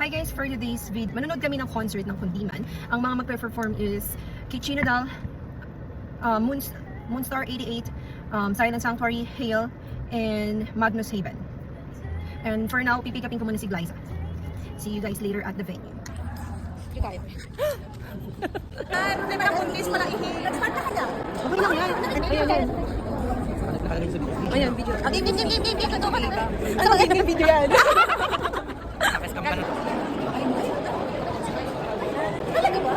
Hi guys, for today's video, manonood kami ng concert ng Kundiman. Ang mga magpe-perform is Kichi Nadal, Moonstar 88, Silent Sanctuary, Hale, and Magnus Haven. And for now, pipick upin ko muna si Glyza. See you guys later at the venue. Dito tayo. May mga kundis pa lang ihi. Nag-start na kanya. Okay lang yan. Ayan. Ayan, video. Game. Ito ka na. Ano ba yung video yan? Talaga ba?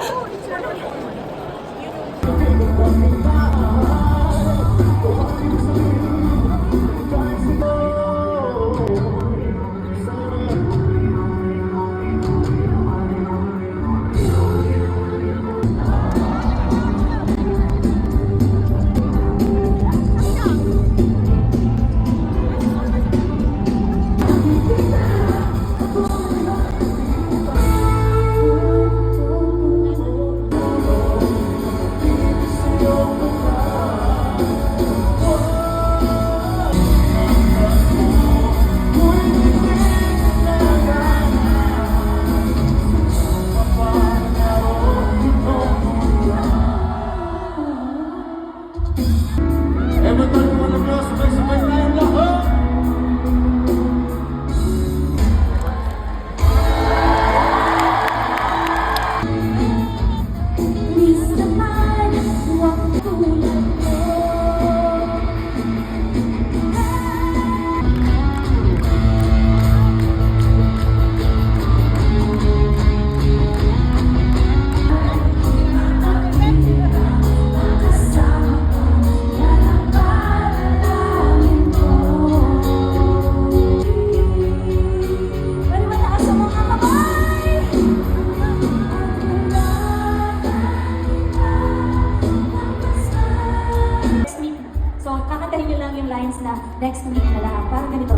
Next week na lang. Parang ganito.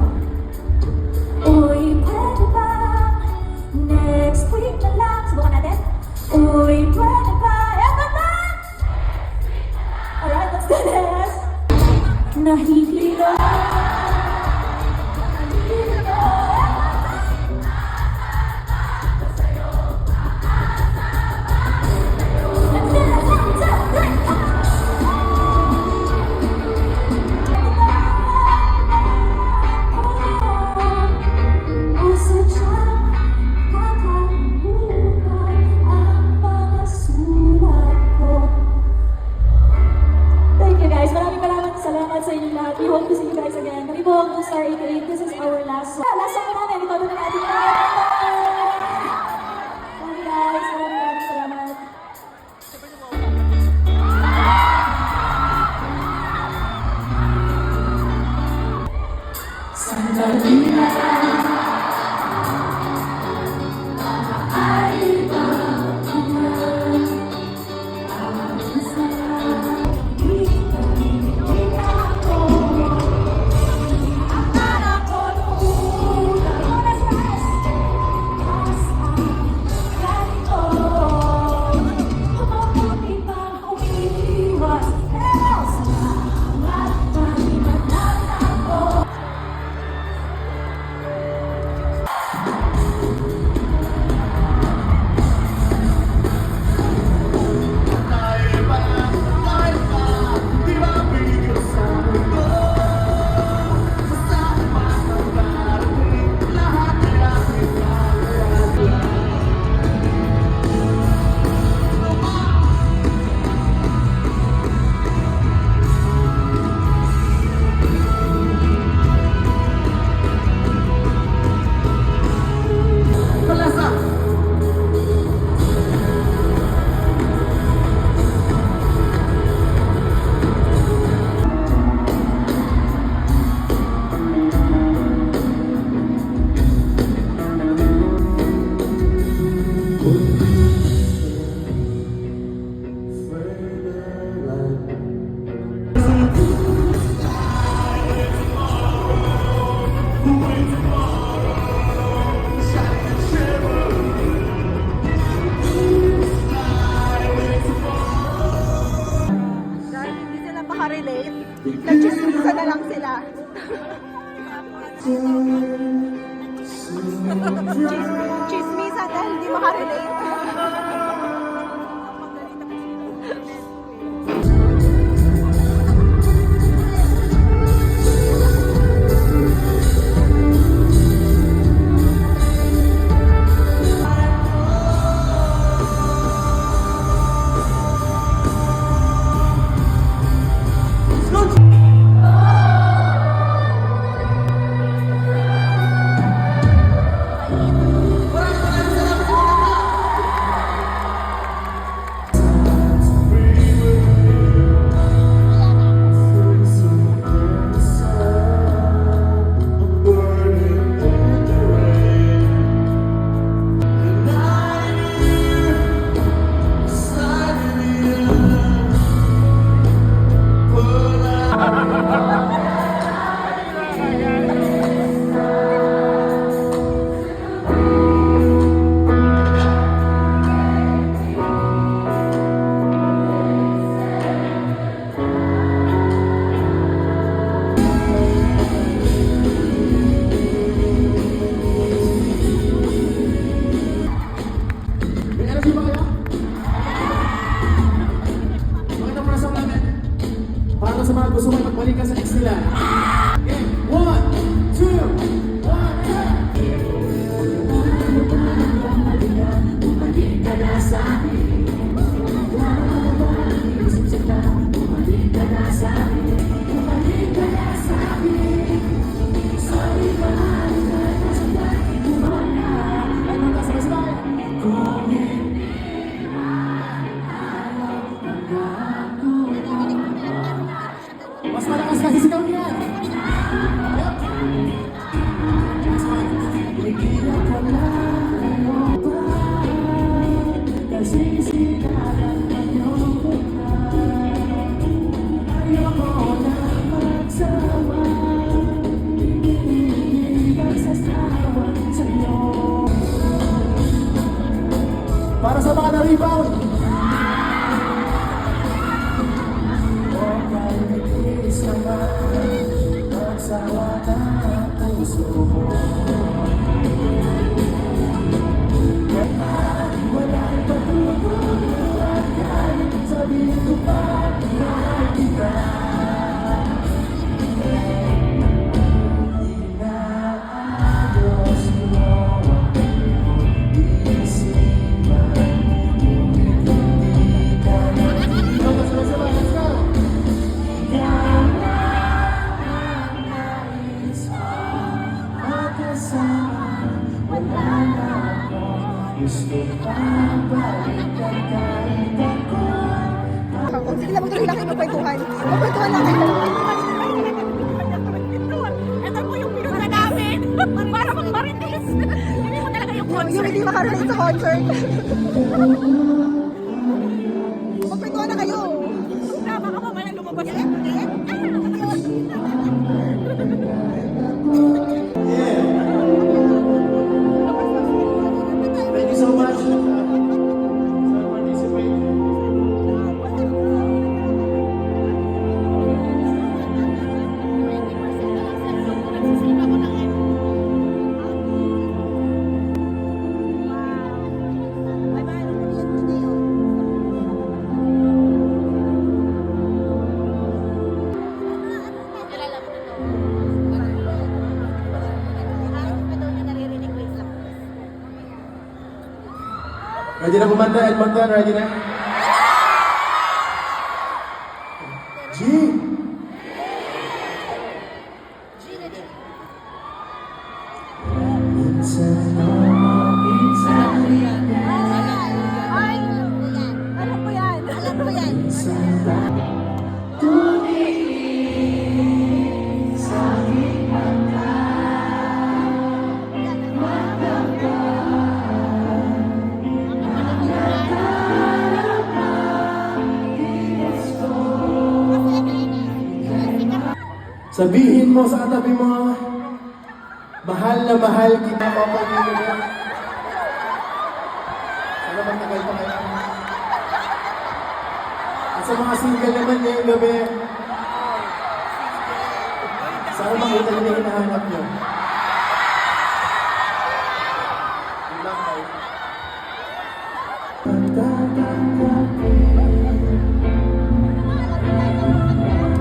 Uy, pwede ba? Next week na lang. Subukan natin. Uy, pwede ba? Eto na! Alright, let's do this. Nahihilo. Sa inyo lahat. We hope to see you guys again. Kami po ang Moonstar 88. This is our last song. Last song namin. Ito na natin. Thank you guys. Maraming salamat. Sandali na Nag-chismisa na lang sila. Chismis. makarelate. May energy ba kayo? Pakita mo na sa namin. Para sa mga gusto may magbalikan sa ex nila. Okay, 1, 2, 1, mas malakas kasi sigaw niya. Yep. Ikiyak ko lang kayo ba? Kasi sinalang kanyong buhay. Ayoko na magsawa. Hindi magsasawa sa'yo. Para sa mga na-rebound. Sige lang, magtuloy lang kayo magkwentuhan. Magkwentuhan lang kayo. Ito po yung pinunta namin. Para mag-marites. Hindi mo talaga yung Yung hindi makarelate sa concert. Magkwentuhan na kayo. Tama ka pa man lumabas. Thank you so much for participating. Ready na kumanta, Edmonton? Ready na? G! Alam ko yan. Alam ko yan. Sabihin mo sa katabi mo, mahal na mahal kita, papagino mo. Sana magtagal pa kayo. At sa mga single naman ngayong gabi, sana makita niyo yung hinahanap niyo. Yun lang, bye. tatanggapin.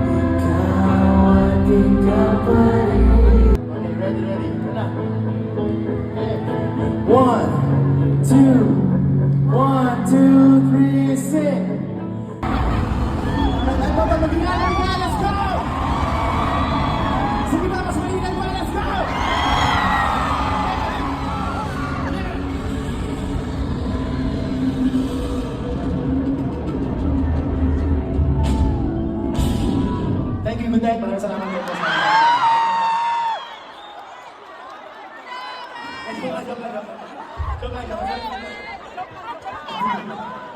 Ikaw at ikaw pa rin. Okay, ready. Ito na. Okay. 1, 2, 3, sing! Let's go! Sige ba, mas malingan mo, let's go! Thank you, good night. Maraming salamat po.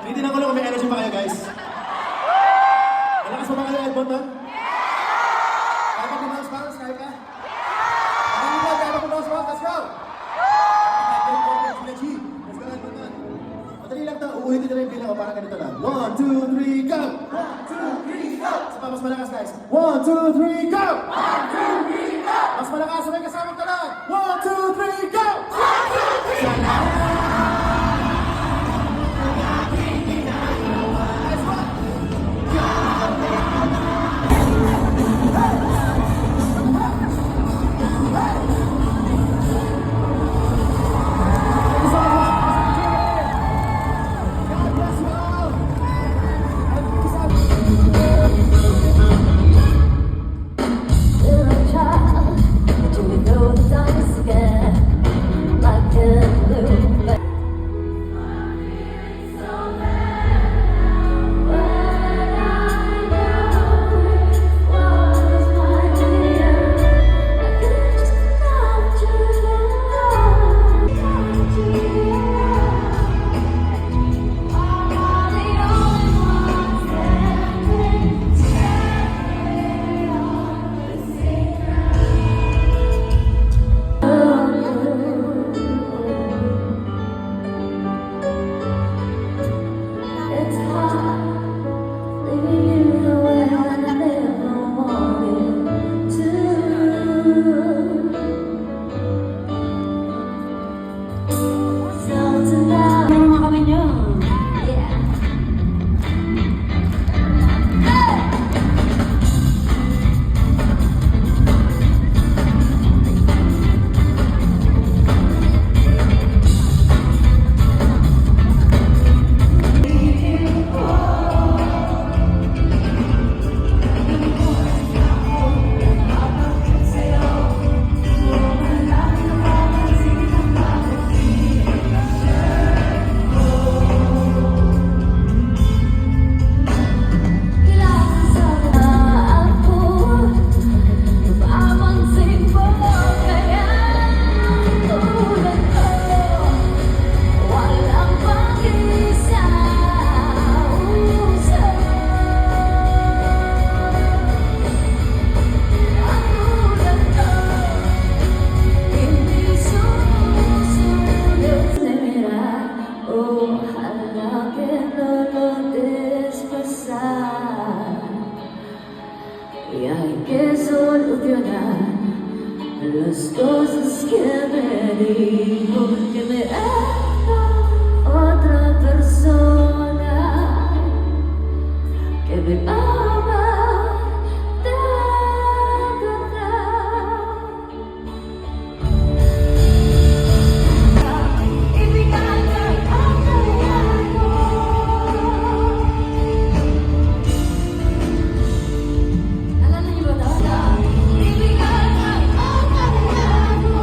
Tinitingnan ko lang kung may energy pa kayo, guys. Malakas pa ba kayo, Edmonton? Kaya pa bumounce, kaya ka? Kaya pa bumounce, let's go! Let's go, Edmonton. Madali lang ito, uulitin na rin yung bilang ko, parang ganito lang. 1, 2, 3, go! 1, 2, 3, go! Sa pa, mas malakas, guys. 1, 2, 3, go! 1, 2, 3, go! Mas malakas, sabay kasamang talon. 1, 2, 3, go! 1, 2, 3, go! Y hay que solucionar las cosas que me dijo que me ama otra persona que me ama de verdad. Y mi cara ha cambiado. Nalala niyo ba ito? Y mi cara ha cambiado.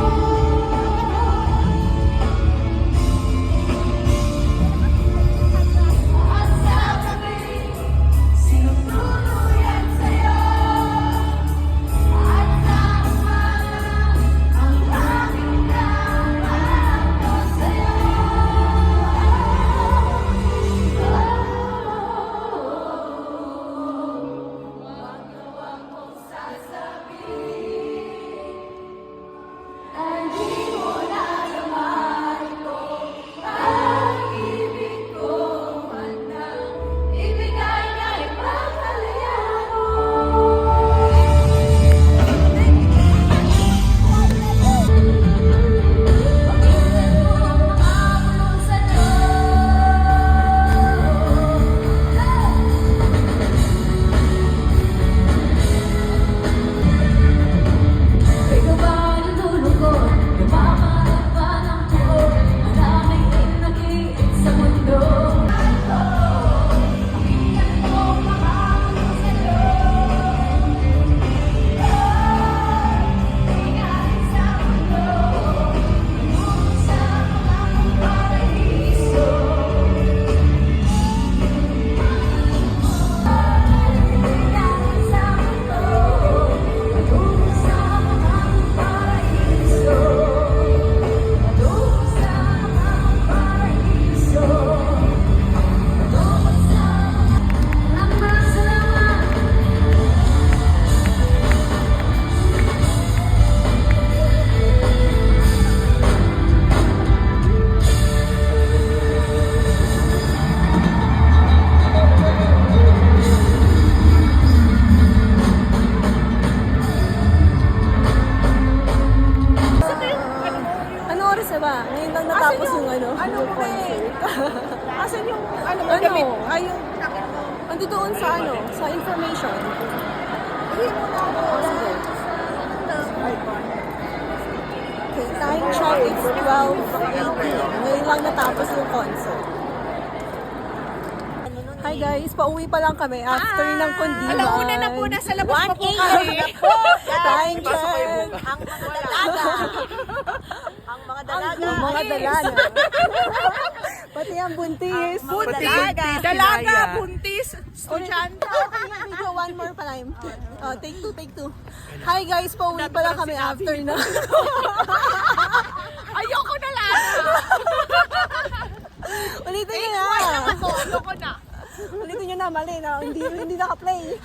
yung ano? Ano yung mo ba eh? concert. Asan yung ano mo Ano? gamit? Ay, yung... Ando doon sa ano? Sa information. Hindi mo na ako. Oh, sige. Okay, time check, it's 12:18. Ngayon lang natapos yung concert. Hi guys, pauwi pa lang kami after ng kundiman. Alauna na po, nasa labas pa po kami. Time check. Ang mga dalaga. Ang mga dalaga. Ang mga dalaga. Pati ang buntis. Dalaga, buntis, estudyante. Video one more time. Oh, take two. Hi guys, pauwi pa lang kami after na. Ayoko na lang. Ulitin nyo na. Ayoko na. Ulitin nyo na, mali na. Hindi naka-play.